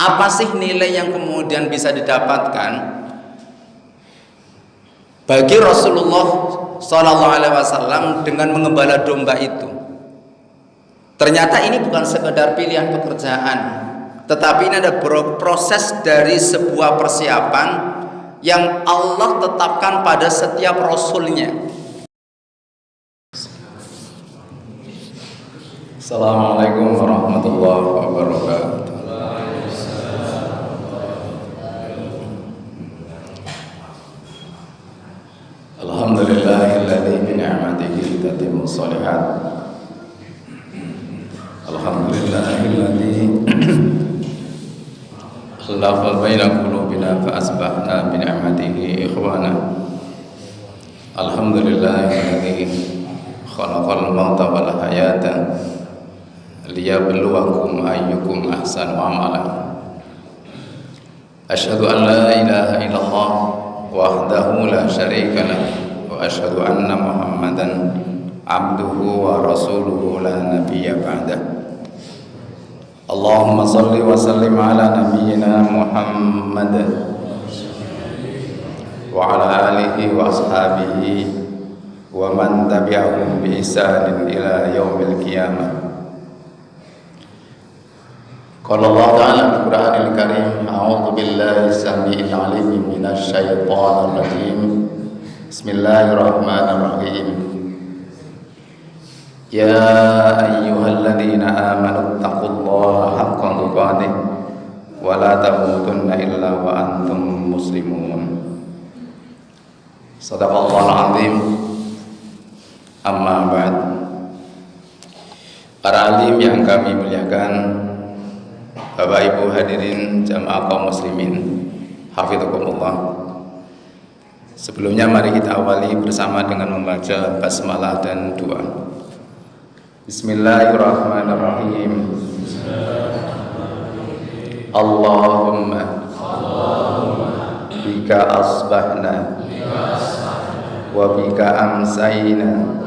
Apa sih nilai yang kemudian bisa didapatkan bagi Rasulullah SAW dengan mengembala domba itu? Ternyata ini bukan sekedar pilihan pekerjaan, tetapi ini ada proses dari sebuah persiapan yang Allah tetapkan pada setiap Rasulnya. Assalamualaikum warahmatullahi wabarakatuh. Alhamdulillahilladzi bi ni'matihi tatimmu shalihat. Alhamdulillahilladzi khalaqa baina qulubina fa asbahna bi ni'matihi ikhwana. Alhamdulillahilladzi khalaqal mauta wal hayata liyabluwakum ayyukum ahsanu amala. Asyhadu an la ilaha illallah wahdahu la syarika lah wa asyhadu anna Muhammadan abduhu wa rasuluhu la nabiyya ba'dah. Allahumma salli wa sallim ala nabiyyina Muhammad wa ala alihi wa ashabihi wa man tabi'ahum bi ihsanin ila yaumil qiyamah. Qala Allah Ta'ala fil Qur'anil Karim, a'udzu billahi as-sami'il 'alim minasy syaithanir rajim. Bismillahirrahmanirrahim. Ya ayyuhalladzina amanu taqullaha haqqa tuqatih wa la tamutunna illa wa antum muslimun. Shadaqallahul 'azim. Amma ba'd. Para alim yang kami muliakan, Bapak Ibu hadirin jamaah kaum muslimin, hafizakumullah. Sebelumnya mari kita awali bersama dengan membaca basmalah dan doa. Bismillahirrahmanirrahim. Allahumma bika asbahna wa bika amsayna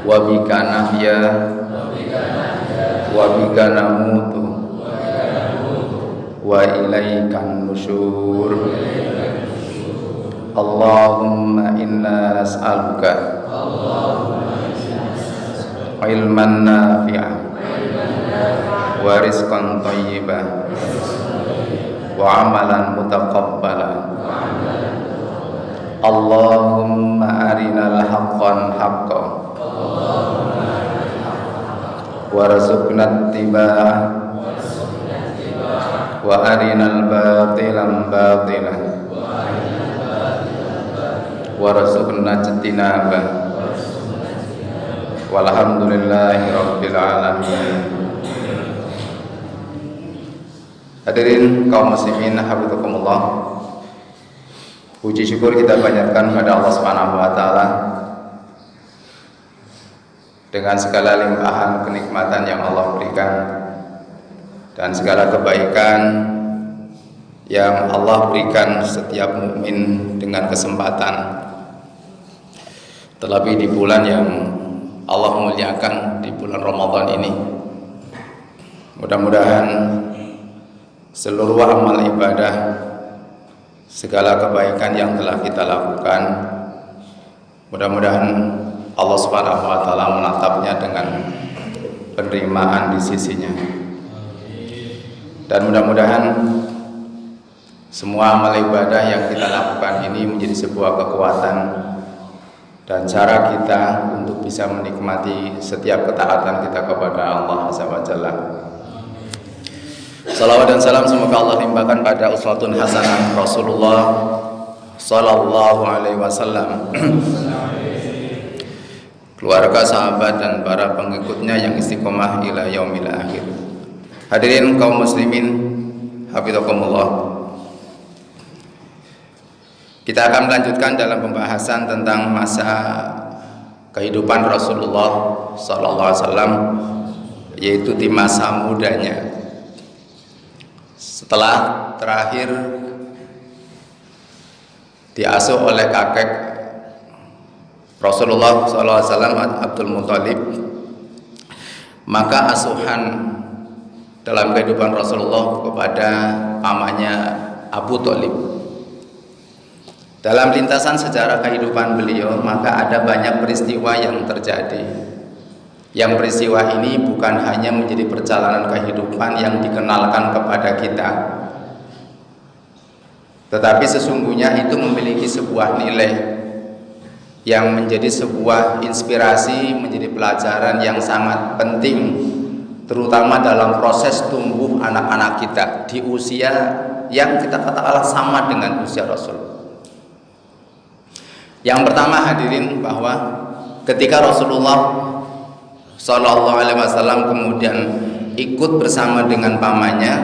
wa bika nahya wa bika namutu wa ilaikan nusyur. Allahumma inna nas'aluka ilman nafi'a wa rizqan thayyiban wa amalan mutaqabbala. Allahumma arinal haqqan haqqan warzuqna ittiba'ah wa arinal batilan batilan warzuqna ijtinabah. Walhamdulillahi rabbil alamin. Hadirin kaum muslimin hafizakumullah, puji syukur kita panjatkan pada Allah Subhanahu wa taala dengan segala limpahan kenikmatan yang Allah berikan dan segala kebaikan yang Allah berikan setiap mukmin dengan kesempatan. Terlebih di bulan yang Allah muliakan, di bulan Ramadan ini, mudah-mudahan seluruh amal ibadah, segala kebaikan yang telah kita lakukan, mudah-mudahan Allah Subhanahu wa taala menatapnya dengan penerimaan di sisinya. Dan mudah-mudahan semua amal ibadah yang kita lakukan ini menjadi sebuah kekuatan dan cara kita untuk bisa menikmati setiap ketaatan kita kepada Allah Azza wa Jalla. Salawat dan salam semoga Allah limpahkan pada uswatun hasanah Rasulullah sallallahu alaihi wasallam, keluarga, sahabat dan para pengikutnya yang istiqomah ila yaumil akhir. Hadirin kaum muslimin hafizakumullah, kita akan melanjutkan dalam pembahasan tentang masa kehidupan Rasulullah sallallahu alaihi wasallam, yaitu di masa mudanya. Setelah terakhir diasuh oleh kakek Rasulullah SAW, Abdul Muthalib, maka asuhan dalam kehidupan Rasulullah kepada pamannya Abu Thalib. Dalam lintasan sejarah kehidupan beliau, maka ada banyak peristiwa yang terjadi. Yang peristiwa ini bukan hanya menjadi perjalanan kehidupan yang dikenalkan kepada kita, tetapi sesungguhnya itu memiliki sebuah nilai yang menjadi sebuah inspirasi, menjadi pelajaran yang sangat penting, terutama dalam proses tumbuh anak-anak kita di usia yang kita katakanlah sama dengan usia Rasul. Yang pertama hadirin, bahwa ketika Rasulullah SAW kemudian ikut bersama dengan pamannya,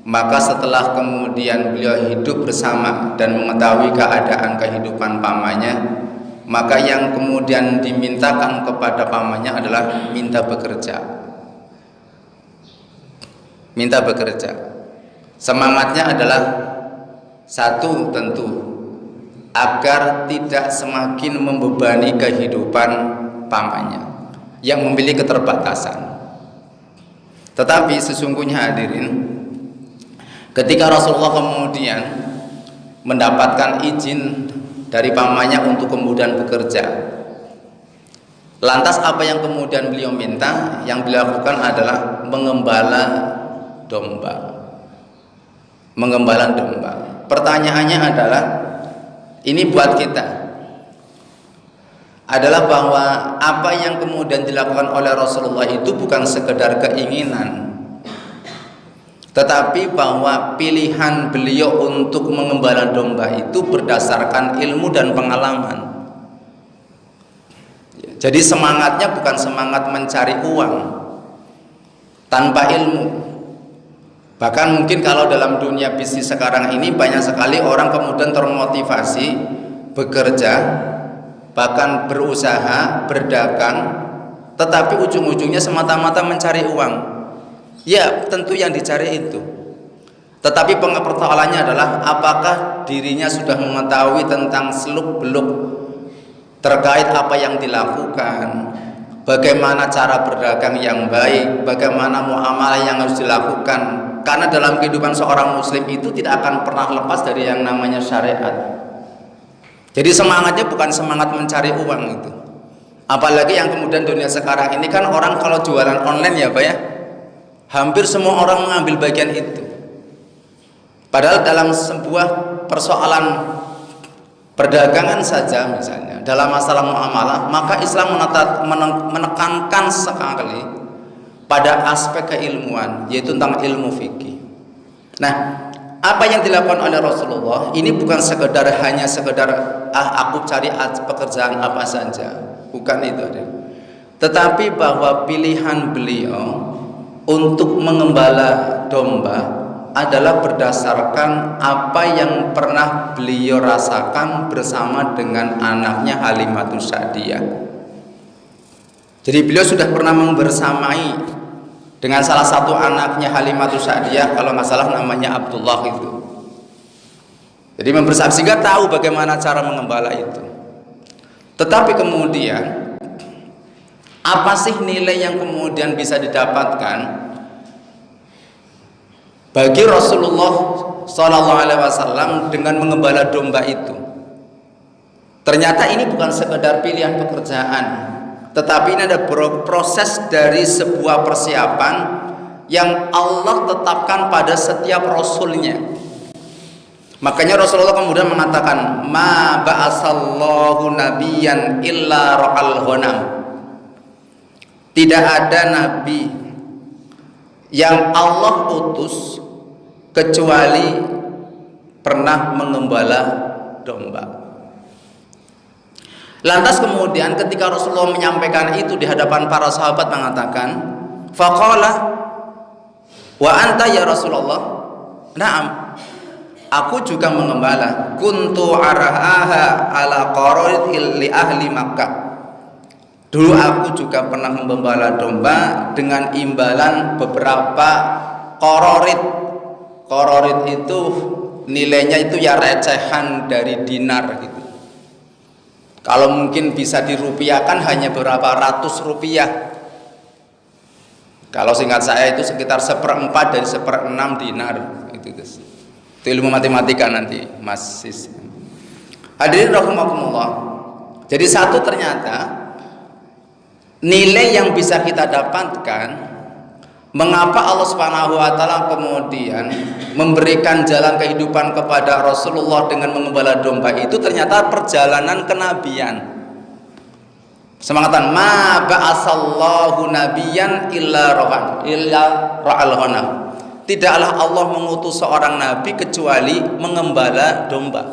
maka setelah kemudian beliau hidup bersama dan mengetahui keadaan kehidupan pamannya, maka yang kemudian dimintakan kepada pamannya adalah minta bekerja. Minta bekerja. Semangatnya adalah satu, tentu agar tidak semakin membebani kehidupan pamannya yang memiliki keterbatasan. Tetapi sesungguhnya hadirin, ketika Rasulullah kemudian mendapatkan izin dari pamannya untuk kemudian bekerja, lantas apa yang kemudian beliau minta? Yang beliau lakukan adalah mengembala domba. Mengembala domba. Pertanyaannya adalah, ini buat kita, adalah bahwa apa yang kemudian dilakukan oleh Rasulullah itu bukan sekedar keinginan, tetapi bahwa pilihan beliau untuk mengembala domba itu berdasarkan ilmu dan pengalaman. Jadi semangatnya bukan semangat mencari uang tanpa ilmu. Bahkan mungkin kalau dalam dunia bisnis sekarang ini banyak sekali orang kemudian termotivasi bekerja, bahkan berusaha, berdagang, tetapi ujung-ujungnya semata-mata mencari uang. Ya, tentu yang dicari itu. Tetapi persoalannya adalah apakah dirinya sudah mengetahui tentang seluk-beluk terkait apa yang dilakukan, bagaimana cara berdagang yang baik, bagaimana muamalah yang harus dilakukan. Karena dalam kehidupan seorang muslim itu tidak akan pernah lepas dari yang namanya syariat. Jadi semangatnya bukan semangat mencari uang itu. Apalagi yang kemudian dunia sekarang ini kan orang kalau jualan online ya Pak ya, hampir semua orang mengambil bagian itu. Padahal dalam sebuah persoalan perdagangan saja misalnya, dalam masalah muamalah, maka Islam menekankan sekali pada aspek keilmuan, yaitu tentang ilmu fikih. Nah, apa yang dilakukan oleh Rasulullah ini bukan hanya sekedar aku cari pekerjaan apa saja, bukan itu, tetapi bahwa pilihan beliau untuk mengembala domba adalah berdasarkan apa yang pernah beliau rasakan bersama dengan anaknya Halimatus Sa'diyah. Jadi beliau sudah pernah membersamai dengan salah satu anaknya Halimatus Sa'diyah, kalau nggak salah namanya Abdullah itu. Jadi membersamai sehingga tahu bagaimana cara mengembala itu. Tetapi kemudian apa sih nilai yang kemudian bisa didapatkan bagi Rasulullah SAW dengan mengembala domba itu? Ternyata ini bukan sekedar pilihan pekerjaan, tetapi ini ada proses dari sebuah persiapan yang Allah tetapkan pada setiap rasulnya. Makanya Rasulullah kemudian mengatakan, ma ba'asallahu nabiyan illa ra'al ghanam. Tidak ada nabi yang Allah utus kecuali pernah mengembala domba. Lantas kemudian ketika Rasulullah menyampaikan itu di hadapan para sahabat mengatakan, faqala wa anta ya Rasulullah? Na'am, aku juga mengembala. Kuntu araha ala qarid li ahli Makkah. Dulu aku juga pernah mengembala domba dengan imbalan beberapa qororid. Qororid itu nilainya itu ya recehan dari dinar gitu. Kalau mungkin bisa dirupiahkan hanya berapa ratus rupiah. Kalau singkat saya itu sekitar 1/4 dari 1/6 dinar. Itu ilmu matematika nanti Mas Sis. Hadirin rahimakumullah. Jadi satu, ternyata nilai yang bisa kita dapatkan, mengapa Allah Subhanahu wa taala kemudian memberikan jalan kehidupan kepada Rasulullah dengan mengembala domba itu, ternyata perjalanan kenabian. Semangatan ma ba'asallahu nabiyan illa ra'al ghanam. Tidaklah Allah mengutus seorang nabi kecuali mengembala domba.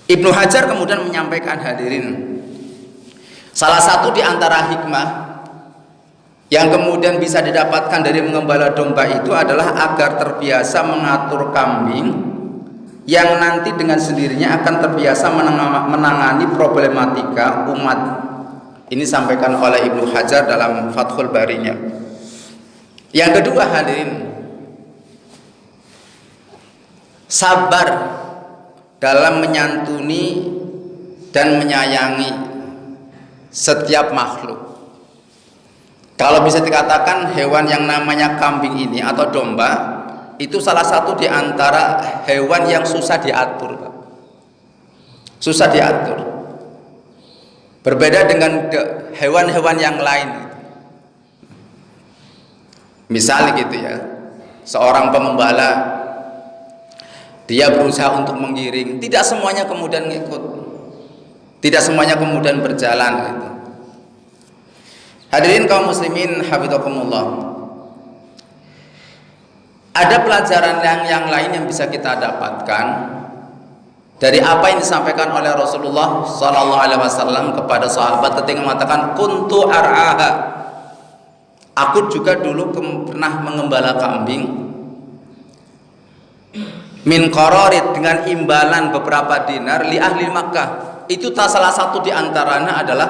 Ibnu Hajar kemudian menyampaikan, hadirin, salah satu di antara hikmah yang kemudian bisa didapatkan dari mengembala domba itu adalah agar terbiasa mengatur kambing yang nanti dengan sendirinya akan terbiasa menangani problematika umat. Ini disampaikan oleh Ibnu Hajar dalam Fathul Barinya. Yang kedua, hadirin, sabar dalam menyantuni dan menyayangi setiap makhluk. Kalau bisa dikatakan hewan yang namanya kambing ini atau domba itu salah satu di antara hewan yang susah diatur, Pak. Susah diatur. Berbeda dengan hewan-hewan yang lain. Misalnya gitu ya, seorang pengembala dia berusaha untuk menggiring, tidak semuanya kemudian ngikut, tidak semuanya kemudian berjalan gitu. Hadirin kaum muslimin hafizakumullah, ada pelajaran yang lain yang bisa kita dapatkan dari apa yang disampaikan oleh Rasulullah SAW kepada sahabat ketika mengatakan kuntu ar'aha. Aku juga dulu pernah mengembala kambing min qararid, dengan imbalan beberapa dinar li ahli Makkah. Itu salah satu di antaranya adalah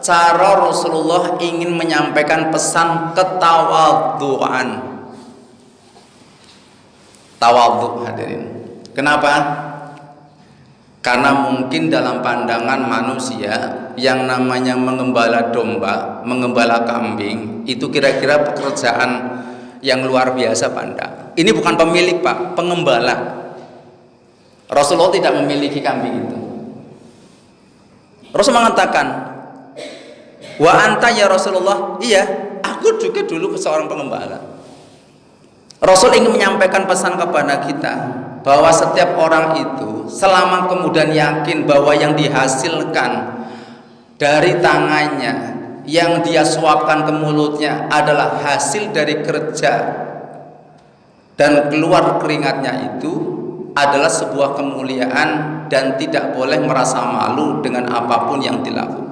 cara Rasulullah ingin menyampaikan pesan ketawadhuan. Tawadhu, hadirin. Kenapa? Karena mungkin dalam pandangan manusia yang namanya mengembala domba, mengembala kambing itu kira-kira pekerjaan yang luar biasa, Panda. Ini bukan pemilik, Pak, pengembala. Rasulullah tidak memiliki kambing itu. Rasul mengatakan, wa anta ya Rasulullah, iya, aku juga dulu seorang pengembala. Rasul ingin menyampaikan pesan kepada kita bahwa setiap orang itu selama kemudian yakin bahwa yang dihasilkan dari tangannya, yang dia suapkan ke mulutnya adalah hasil dari kerja dan keluar keringatnya, itu adalah sebuah kemuliaan dan tidak boleh merasa malu dengan apapun yang dilakukan.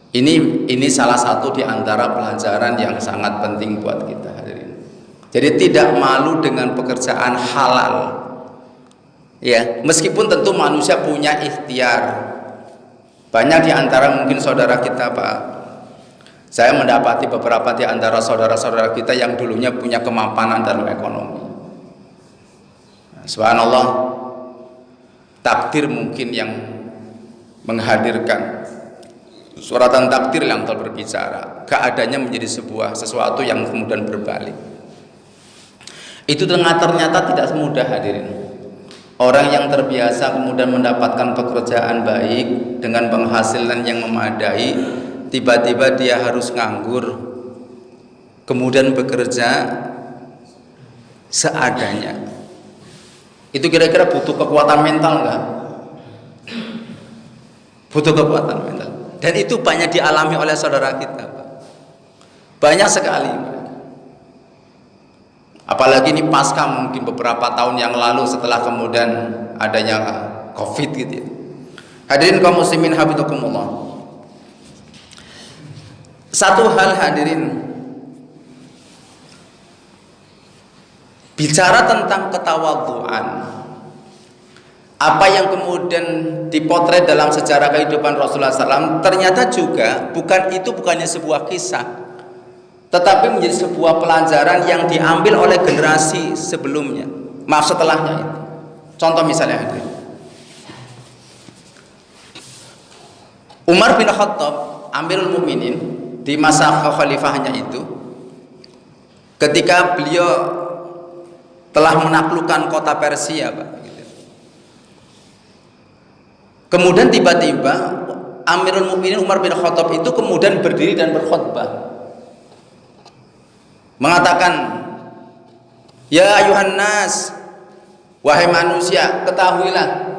Ini salah satu di antara pelajaran yang sangat penting buat kita, hadirin. Jadi tidak malu dengan pekerjaan halal. Ya, meskipun tentu manusia punya ikhtiar. Banyak di antara mungkin saudara kita, Pak. Saya mendapati beberapa di antara saudara-saudara kita yang dulunya punya kemapanan dalam ekonomi. Subhanallah, takdir mungkin yang menghadirkan, suratan takdir yang telah berbicara, keadaannya menjadi sesuatu yang kemudian berbalik. Itu ternyata tidak semudah, hadirin. Orang yang terbiasa kemudian mendapatkan pekerjaan baik dengan penghasilan yang memadai, tiba-tiba dia harus nganggur, kemudian bekerja seadanya. Itu kira-kira butuh kekuatan mental enggak? Butuh kekuatan mental. Dan itu banyak dialami oleh saudara kita, Pak. Banyak sekali. Apalagi ini pasca mungkin beberapa tahun yang lalu setelah kemudian adanya COVID gitu ya. Hadirin kaum muslimin hafizakumullah. Satu hal, hadirin, bicara tentang ketawadhuan, apa yang kemudian dipotret dalam sejarah kehidupan Rasulullah SAW ternyata juga bukannya sebuah kisah, tetapi menjadi sebuah pelajaran yang diambil oleh generasi sebelumnya, setelahnya itu. Contoh misalnya, Umar bin Khattab, Amirul Mukminin di masa kekhalifahnya itu, ketika beliau telah menaklukkan kota Persia, Pak, gitu. Kemudian tiba-tiba Amirul Mukminin Umar bin Khattab itu kemudian berdiri dan berkhutbah, mengatakan, "Ya ayuhan nas, wahai manusia, ketahuilah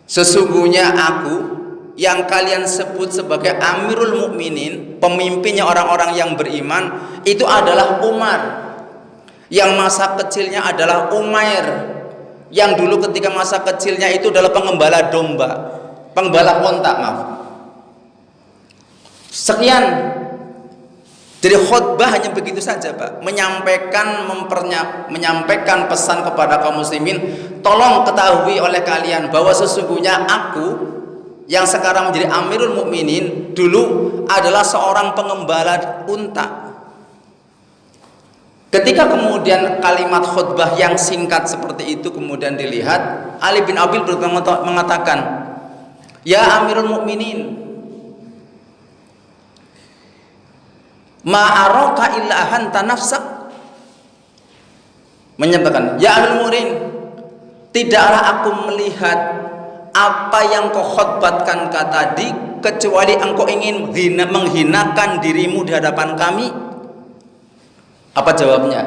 sesungguhnya aku yang kalian sebut sebagai Amirul Mukminin, pemimpinnya orang-orang yang beriman, itu adalah Umar, yang masa kecilnya adalah Umair, yang dulu ketika masa kecilnya itu adalah pengembala domba, pengembala onta, maaf." Sekian. Jadi khutbah hanya begitu saja, Pak, menyampaikan pesan kepada kaum muslimin, tolong ketahui oleh kalian bahwa sesungguhnya aku yang sekarang menjadi Amirul Mukminin dulu adalah seorang pengembala unta. Ketika kemudian kalimat khutbah yang singkat seperti itu kemudian dilihat, Ali bin Abi Thalib mengatakan, "Ya Amirul Mukminin, ma'araka illa hanta nafsak." Menyatakan, "Ya Amirul Mukminin, tidaklah aku melihat apa yang kau khutbatkan tadi kecuali engkau ingin menghinakan dirimu di hadapan kami." Apa jawabnya?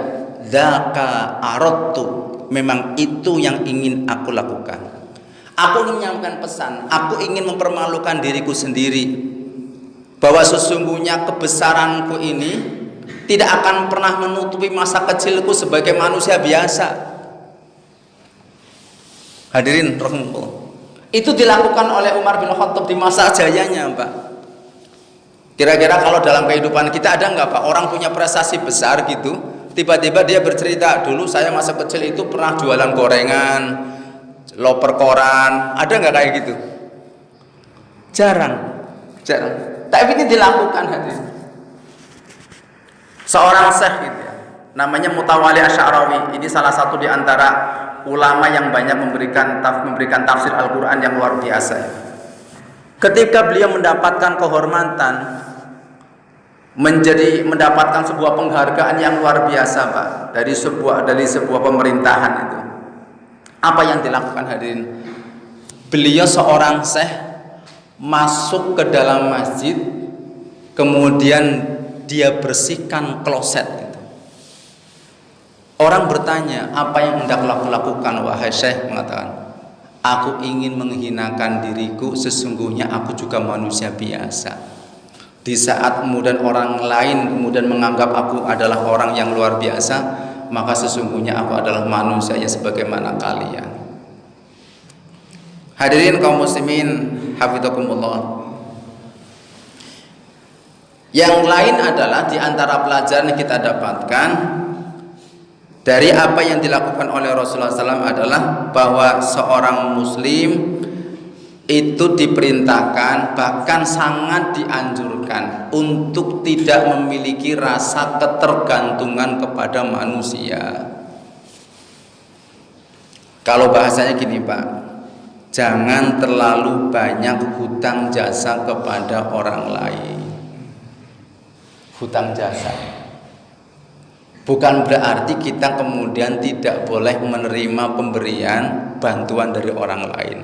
"Dzaka aradtu." Memang itu yang ingin aku lakukan. Aku ingin menyampaikan pesan, aku ingin mempermalukan diriku sendiri, bahwa sesungguhnya kebesaranku ini tidak akan pernah menutupi masa kecilku sebagai manusia biasa. Hadirin rahimahullah, itu dilakukan oleh Umar bin Khattab di masa jayanya, Pak. Kira-kira kalau dalam kehidupan kita ada nggak, Pak, orang punya prestasi besar gitu, tiba-tiba dia bercerita, dulu saya masa kecil itu pernah jualan gorengan, loper koran, ada nggak kayak gitu? Jarang. Tapi ini dilakukan, hadirin. Seorang syekh gitu ya, namanya Mutawali Asy'arawi. Ini salah satu di antara ulama yang banyak memberikan tafsir Al-Qur'an yang luar biasa. Ketika beliau mendapatkan kehormatan, mendapatkan sebuah penghargaan yang luar biasa, Pak, dari sebuah pemerintahan itu. Apa yang dilakukan, hadirin? Beliau seorang syekh masuk ke dalam masjid, kemudian dia bersihkan kloset gitu. Orang bertanya, "Apa yang hendak aku lakukan, wahai syekh?" Mengatakan, "Aku ingin menghinakan diriku, sesungguhnya aku juga manusia biasa. Di saat kemudian orang lain kemudian menganggap aku adalah orang yang luar biasa, maka sesungguhnya aku adalah manusia yang sebagaimana kalian." Hadirin kaum muslimin, hafizakumullah. Yang lain adalah di antara pelajaran yang kita dapatkan dari apa yang dilakukan oleh Rasulullah SAW adalah bahwa seorang muslim itu diperintahkan, bahkan sangat dianjurkan untuk tidak memiliki rasa ketergantungan kepada manusia. Kalau bahasanya gini, Pak, jangan terlalu banyak hutang jasa kepada orang lain. Hutang jasa bukan berarti kita kemudian tidak boleh menerima pemberian bantuan dari orang lain.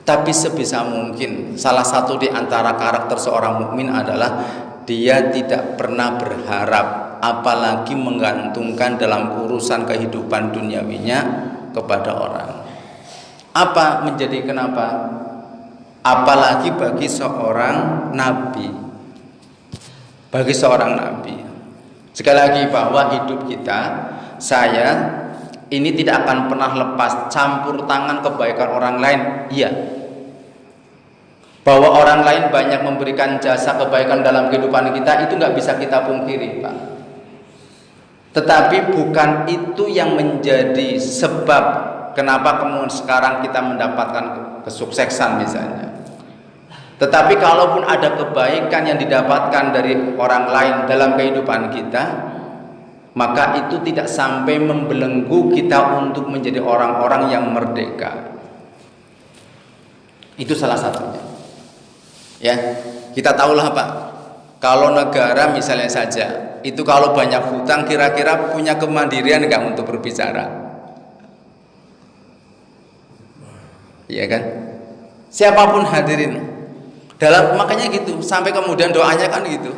Tapi sebisa mungkin salah satu di antara karakter seorang mukmin adalah dia tidak pernah berharap, apalagi menggantungkan dalam urusan kehidupan duniawinya kepada orang. Apa menjadi kenapa? Apalagi bagi seorang nabi. Bagi seorang nabi. Sekali lagi, bahwa hidup kita, saya ini tidak akan pernah lepas campur tangan kebaikan orang lain. Iya. Bahwa orang lain banyak memberikan jasa kebaikan dalam kehidupan kita, itu nggak bisa kita pungkiri, Pak. Tetapi bukan itu yang menjadi sebab kenapa kemudian sekarang kita mendapatkan kesuksesan misalnya. Tetapi kalaupun ada kebaikan yang didapatkan dari orang lain dalam kehidupan kita, maka itu tidak sampai membelenggu kita untuk menjadi orang-orang yang merdeka. Itu salah satunya. Ya, kita tahulah Pak, kalau negara misalnya saja itu kalau banyak hutang kira-kira punya kemandirian nggak untuk berbicara? Iya kan? Siapapun hadirin dalam, makanya gitu sampai kemudian doanya kan gitu,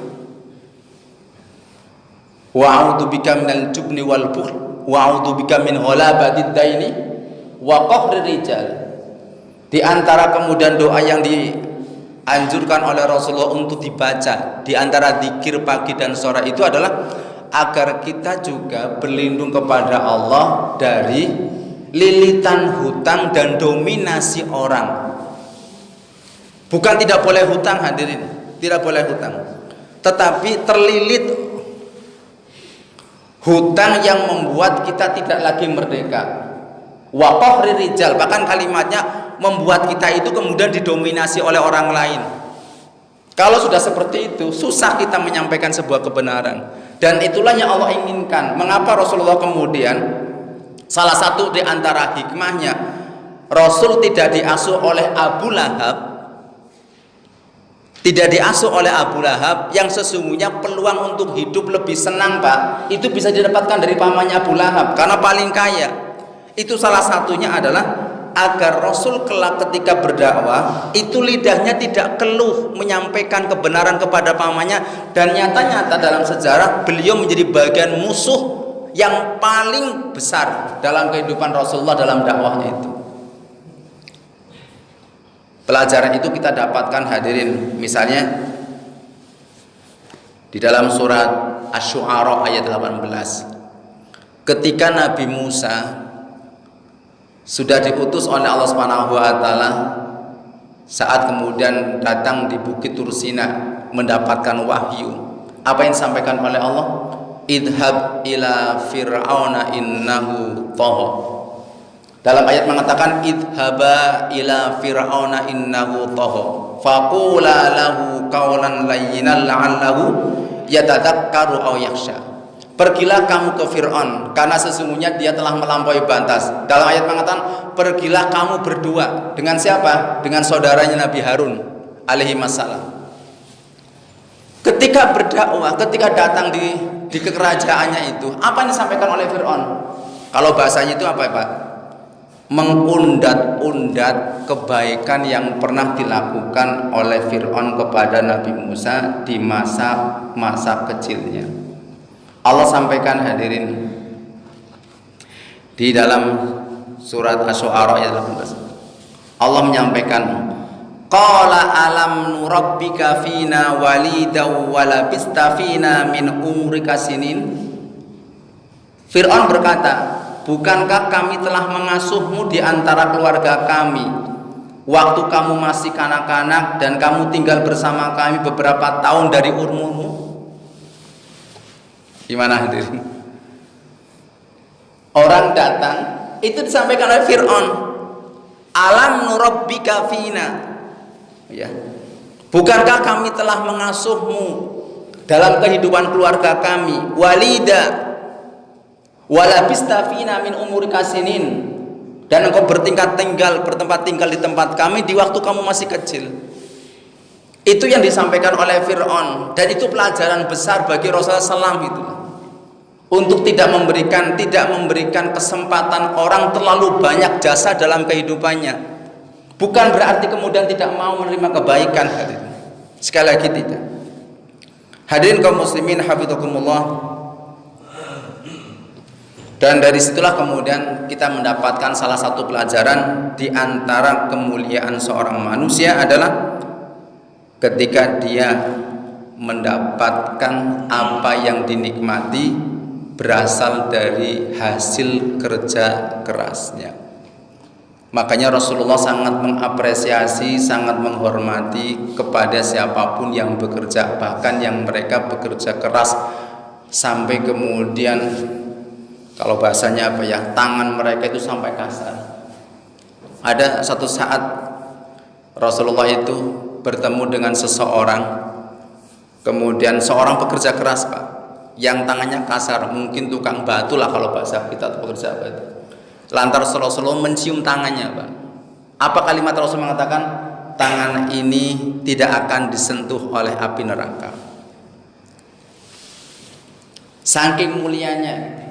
wa'udzubika minal jubni wal bukhl wa'udzubika min ghalabatid daini wa qahrir rijal. Di antara kemudian doa yang dianjurkan oleh Rasulullah untuk dibaca di antara zikir pagi dan sore itu adalah agar kita juga berlindung kepada Allah dari lilitan hutang dan dominasi orang. Bukan tidak boleh hutang hadirin, tidak boleh hutang, tetapi terlilit hutang yang membuat kita tidak lagi merdeka. Wa qahri rijal, bahkan kalimatnya membuat kita itu kemudian didominasi oleh orang lain. Kalau sudah seperti itu, susah kita menyampaikan sebuah kebenaran. Dan itulah yang Allah inginkan. Mengapa Rasulullah kemudian salah satu di antara hikmahnya Rasul tidak diasuh oleh Abu Lahab, tidak diasuh oleh Abu Lahab yang sesungguhnya peluang untuk hidup lebih senang Pak itu bisa didapatkan dari pamannya Abu Lahab karena paling kaya. Itu salah satunya adalah agar Rasul kelak ketika berdakwah itu lidahnya tidak keluh menyampaikan kebenaran kepada pamannya, dan nyata-nyata dalam sejarah beliau menjadi bagian musuh yang paling besar dalam kehidupan Rasulullah dalam dakwahnya itu. Pelajaran itu kita dapatkan hadirin, misalnya di dalam surat Asy-Syu'ara ayat 18, ketika Nabi Musa sudah diutus oleh Allah Subhanahu wa taala saat kemudian datang di Bukit Tursina mendapatkan wahyu, apa yang disampaikan oleh Allah? Idhab ila fir'auna innahu tagha. Dalam ayat mengatakan idhaba ila fir'auna innahu tagha faqula lahu qawlan layyinan la'allahu yatadzakkaru aw yakhsha. Pergilah kamu ke Fir'aun karena sesungguhnya dia telah melampaui batas. Dalam ayat mengatakan pergilah kamu berdua dengan siapa? Dengan saudaranya Nabi Harun alaihi wassalam. Ketika berdakwah, ketika datang di kekerajaannya itu, apa yang disampaikan oleh Fir'aun? Kalau bahasanya itu apa Pak? Mengundat-undat kebaikan yang pernah dilakukan oleh Fir'aun kepada Nabi Musa di masa kecilnya. Allah sampaikan hadirin di dalam surat Asy-Syu'ara ayat 18. Allah menyampaikan, qala alam nurabbika fina walidaw wa labista fina min umrika sinin. Fir'aun berkata, bukankah kami telah mengasuhmu di antara keluarga kami waktu kamu masih kanak-kanak dan kamu tinggal bersama kami beberapa tahun dari umurmu? Gimana hadirin? Orang datang itu disampaikan oleh Fir'aun, alam nurabbika fina, ya, bukankah kami telah mengasuhmu dalam kehidupan keluarga kami, walida walabista fina min umurika sinin, dan engkau bertempat tinggal di tempat kami di waktu kamu masih kecil. Itu yang disampaikan oleh Fir'aun, dan itu pelajaran besar bagi Rasulullah SAW itu, untuk tidak memberikan kesempatan orang terlalu banyak jasa dalam kehidupannya. Bukan berarti kemudian tidak mau menerima kebaikan hadirin. Sekali lagi tidak. Hadirin kaum muslimin hafizakumullah. Dan dari situlah kemudian kita mendapatkan salah satu pelajaran di antara kemuliaan seorang manusia adalah ketika dia mendapatkan apa yang dinikmati berasal dari hasil kerja kerasnya. Makanya Rasulullah sangat mengapresiasi, sangat menghormati kepada siapapun yang bekerja, bahkan yang mereka bekerja keras sampai kemudian kalau bahasanya apa ya, tangan mereka itu sampai kasar. Ada satu saat Rasulullah itu bertemu dengan seseorang, kemudian seorang pekerja keras Pak, yang tangannya kasar, mungkin tukang batu lah kalau bahasa kita, pekerja batu. Lantas Rasulullah mencium tangannya Pak. Apa kalimat Rasul mengatakan? tangan ini tidak akan disentuh oleh api neraka. Saking mulianya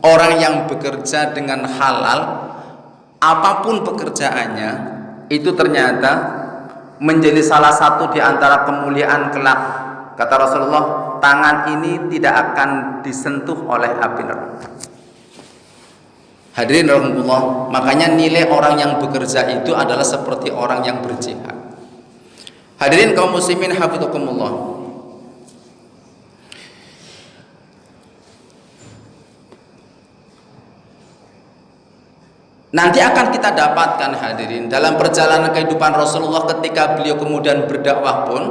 orang yang bekerja dengan halal, apapun pekerjaannya, itu ternyata menjadi salah satu di antara kemuliaan kelak. Kata Rasulullah, tangan ini tidak akan disentuh oleh api neraka. Hadirin rahimahullah, makanya nilai orang yang bekerja itu adalah seperti orang yang berjihad. Hadirin kaum muslimin hafizakumullah. Nanti akan kita dapatkan hadirin dalam perjalanan kehidupan Rasulullah ketika beliau kemudian berdakwah pun,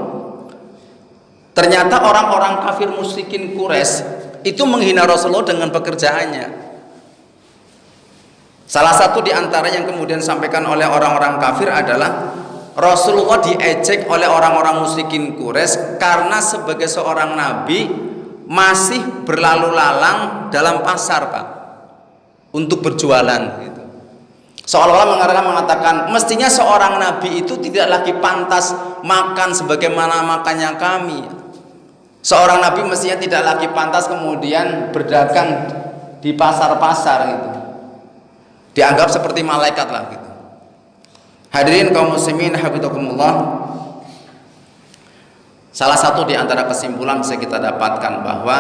ternyata orang-orang kafir musyrikin Quraisy itu menghina Rasulullah dengan pekerjaannya. Salah satu di antara yang kemudian disampaikan oleh orang-orang kafir adalah Rasulullah diejek oleh orang-orang musyrikin Quraisy karena sebagai seorang nabi masih berlalu lalang dalam pasar, Pak, untuk berjualan gitu. Seolah-olah mengatakan mestinya seorang nabi itu tidak lagi pantas makan sebagaimana makannya kami. Seorang nabi mestinya tidak lagi pantas kemudian berdagang di pasar-pasar gitu. Dianggap seperti malaikat lah gitu. Hadirin kaum muslimin hafizakumullah. Salah satu di antara kesimpulan bisa kita dapatkan bahwa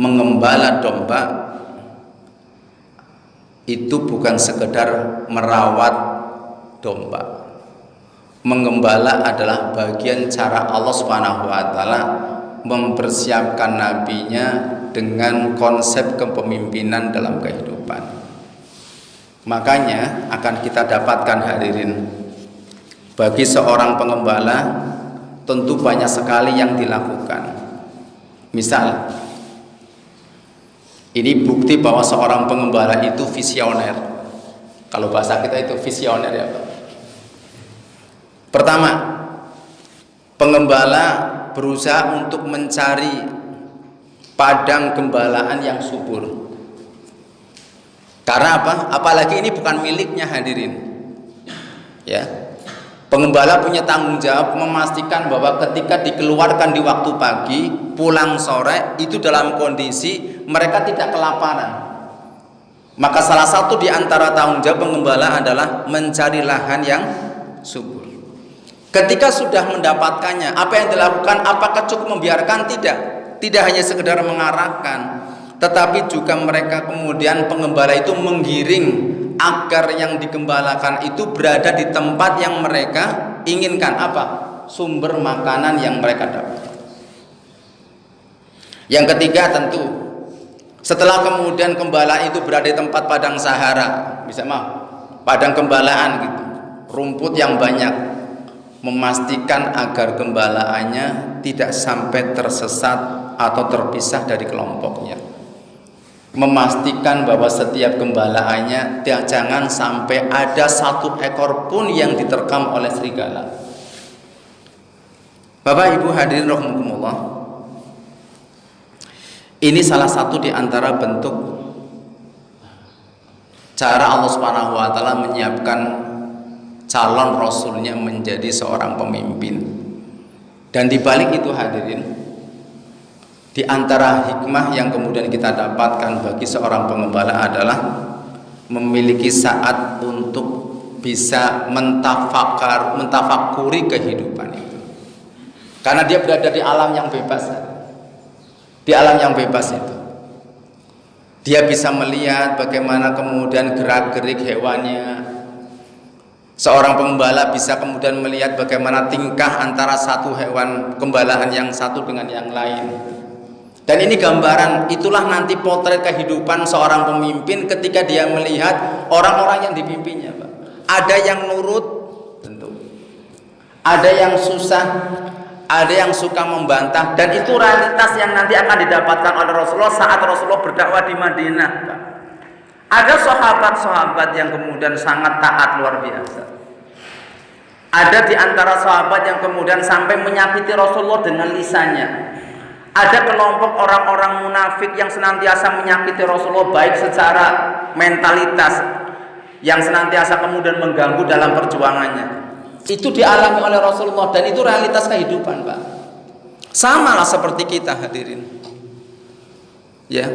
mengembala domba itu bukan sekedar merawat domba. Menggembala adalah bagian cara Allah Subhanahu wa taala mempersiapkan nabinya dengan konsep kepemimpinan dalam kehidupan. Makanya akan kita dapatkan hadirin, bagi seorang pengembala tentu banyak sekali yang dilakukan. Misal, ini bukti bahwa seorang pengembala itu visioner. Kalau bahasa kita itu visioner ya Pak. Pertama, pengembala berusaha untuk mencari padang gembalaan yang subur. Karena apa? Apalagi ini bukan miliknya hadirin. Ya. Pengembala punya tanggung jawab memastikan bahwa ketika dikeluarkan di waktu pagi, pulang sore itu dalam kondisi mereka tidak kelaparan. Maka salah satu di antara tanggung jawab pengembala adalah mencari lahan yang subur. Ketika sudah mendapatkannya, apa yang dilakukan? Apakah cukup membiarkan? Tidak. Tidak hanya sekedar mengarahkan, tetapi juga mereka kemudian pengembala itu menggiring agar yang digembalakan itu berada di tempat yang mereka inginkan. Apa? Sumber makanan yang mereka dapat. Yang ketiga tentu, setelah kemudian gembala itu berada di tempat padang sahara, padang gembalaan gitu, rumput yang banyak, memastikan agar gembalaannya tidak sampai tersesat atau terpisah dari kelompoknya. Memastikan bahwa setiap gembalaannya jangan sampai ada satu ekor pun yang diterkam oleh serigala. Bapak Ibu hadirin rahimakumullah, ini salah satu di antara bentuk cara Allah Subhanahu wa taala menyiapkan calon rasulnya menjadi seorang pemimpin. Dan di balik itu hadirin, di antara hikmah yang kemudian kita dapatkan bagi seorang pengembala adalah memiliki saat untuk bisa mentafakuri kehidupan itu. Karena dia berada di alam yang bebas. Di alam yang bebas itu, dia bisa melihat bagaimana kemudian gerak-gerik hewannya. Seorang pengembala bisa kemudian melihat bagaimana tingkah antara satu hewan gembalaan yang satu dengan yang lain. Dan ini gambaran, itulah nanti potret kehidupan seorang pemimpin ketika dia melihat orang-orang yang dipimpinnya, Pak. Ada yang nurut, tentu. Ada yang susah, ada yang suka membantah, dan itu realitas yang nanti akan didapatkan oleh Rasulullah saat Rasulullah berdakwah di Madinah, Pak. Ada sahabat-sahabat yang kemudian sangat taat luar biasa. Ada di antara sahabat yang kemudian sampai menyakiti Rasulullah dengan lisannya. Ada kelompok orang-orang munafik yang senantiasa menyakiti Rasulullah baik secara mentalitas yang senantiasa kemudian mengganggu dalam perjuangannya. Itu dialami oleh Rasulullah dan itu realitas kehidupan, Pak. Samalah seperti kita, hadirin. Ya.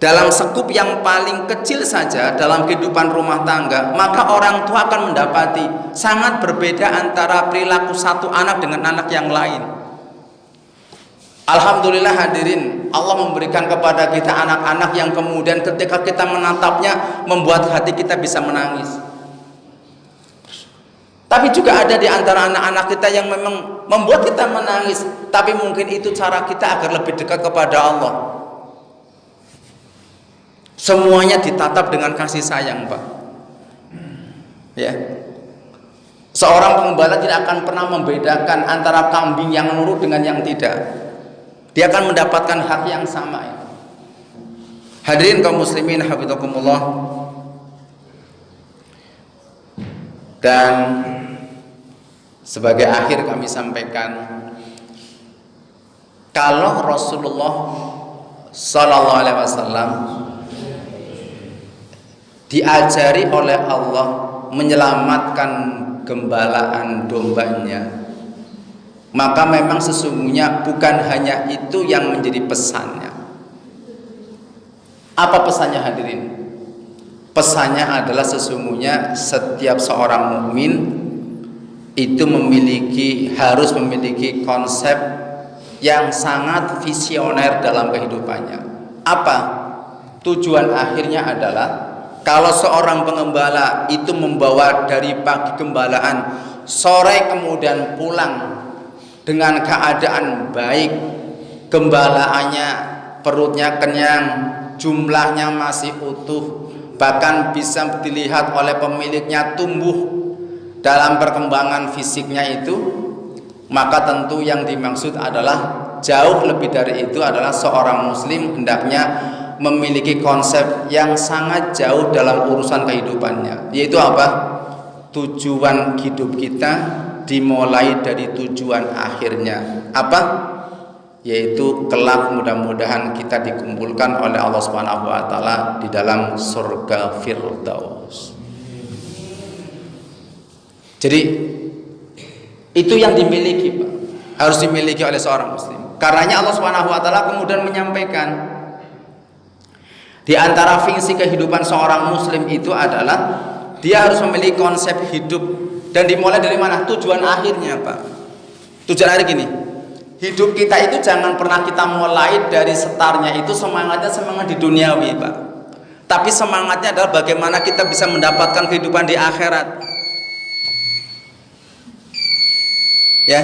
Dalam sekup yang paling kecil saja dalam kehidupan rumah tangga, maka orang tua akan mendapati sangat berbeda antara perilaku satu anak dengan anak yang lain. Alhamdulillah hadirin, Allah memberikan kepada kita anak-anak yang kemudian ketika kita menatapnya membuat hati kita bisa menangis. Tapi juga ada di antara anak-anak kita yang memang membuat kita menangis, tapi mungkin itu cara kita agar lebih dekat kepada Allah. Semuanya ditatap dengan kasih sayang, Pak. Ya. Seorang pengembala tidak akan pernah membedakan antara kambing yang nurut dengan yang tidak. Dia akan mendapatkan hak yang sama. Hadirin kaum muslimin hafizakumullah. Dan sebagai akhir kami sampaikan, kalau Rasulullah sallallahu alaihi wasallam diajari oleh Allah menyelamatkan gembalaan dombanya, maka memang sesungguhnya bukan hanya itu yang menjadi pesannya. Apa pesannya hadirin? Pesannya adalah sesungguhnya setiap seorang mukmin itu harus memiliki konsep yang sangat visioner dalam kehidupannya. Apa? Tujuan akhirnya adalah kalau seorang pengembala itu membawa dari pagi gembalaan, sore kemudian pulang dengan keadaan baik, gembalaannya perutnya kenyang, jumlahnya masih utuh, bahkan bisa dilihat oleh pemiliknya tumbuh dalam perkembangan fisiknya itu, maka tentu yang dimaksud adalah jauh lebih dari itu adalah seorang muslim hendaknya memiliki konsep yang sangat jauh dalam urusan kehidupannya, yaitu apa? Tujuan hidup kita dimulai dari tujuan akhirnya. Apa? Yaitu kelak mudah-mudahan kita dikumpulkan oleh Allah Subhanahu wa taala di dalam surga Firdaus. Jadi itu yang dimiliki, Pak. Harus dimiliki oleh seorang muslim. Karenanya Allah Subhanahu wa taala kemudian menyampaikan di antara fungsi kehidupan seorang muslim itu adalah dia harus memiliki konsep hidup, dan dimulai dari mana? Tujuan akhirnya, Pak. Tujuan akhir gini, hidup kita itu jangan pernah kita mulai dari startnya itu semangatnya semangat di duniawi, Pak. Tapi semangatnya adalah bagaimana kita bisa mendapatkan kehidupan di akhirat. Ya.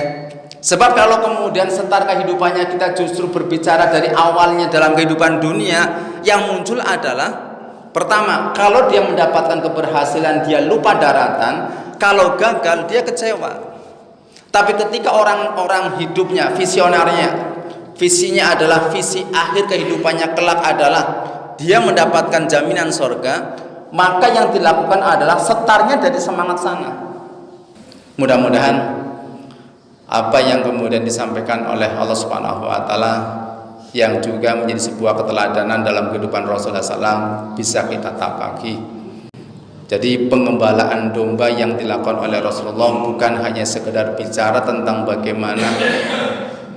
Sebab kalau kemudian start kehidupannya kita justru berbicara dari awalnya dalam kehidupan dunia, yang muncul adalah pertama, kalau dia mendapatkan keberhasilan dia lupa daratan, kalau gagal dia kecewa. Tapi ketika orang-orang hidupnya visionernya, visinya adalah visi akhir kehidupannya kelak adalah dia mendapatkan jaminan surga, maka yang dilakukan adalah startnya dari semangat sana. Mudah-mudahan apa yang kemudian disampaikan oleh Allah Subhanahu wa taala yang juga menjadi sebuah keteladanan dalam kehidupan Rasulullah SAW bisa kita tapaki. Jadi pengembalaan domba yang dilakukan oleh Rasulullah bukan hanya sekedar bicara tentang bagaimana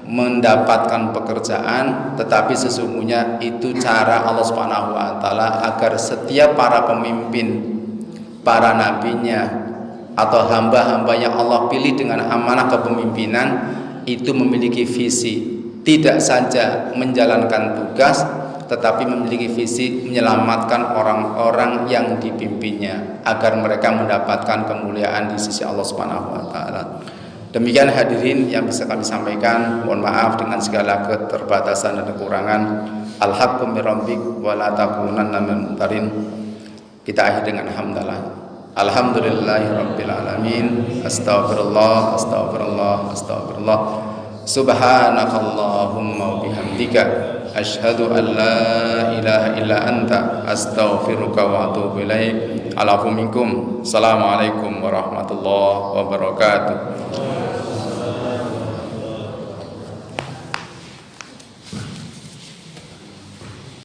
mendapatkan pekerjaan, tetapi sesungguhnya itu cara Allah Subhanahu wa taala agar setiap para pemimpin, para nabinya atau hamba-hamba yang Allah pilih dengan amanah kepemimpinan itu memiliki visi, tidak saja menjalankan tugas tetapi memiliki visi menyelamatkan orang-orang yang dipimpinnya agar mereka mendapatkan kemuliaan di sisi Allah Subhanahu wa taala. Demikian hadirin yang bisa kami sampaikan. Mohon maaf dengan segala keterbatasan dan kekurangan. Al-haqqu mir rabbik wa la takunanna minal mumtarin. Kita akhiri dengan hamdalah. Alhamdulillahirabbil alamin. Astagfirullah, astagfirullah, astagfirullah. Subhanakallahumma wa bihamdika asyhadu an la ilaha illa anta astaghfiruka wa atubu ilaik. Assalamualaikum warahmatullahi wabarakatuh.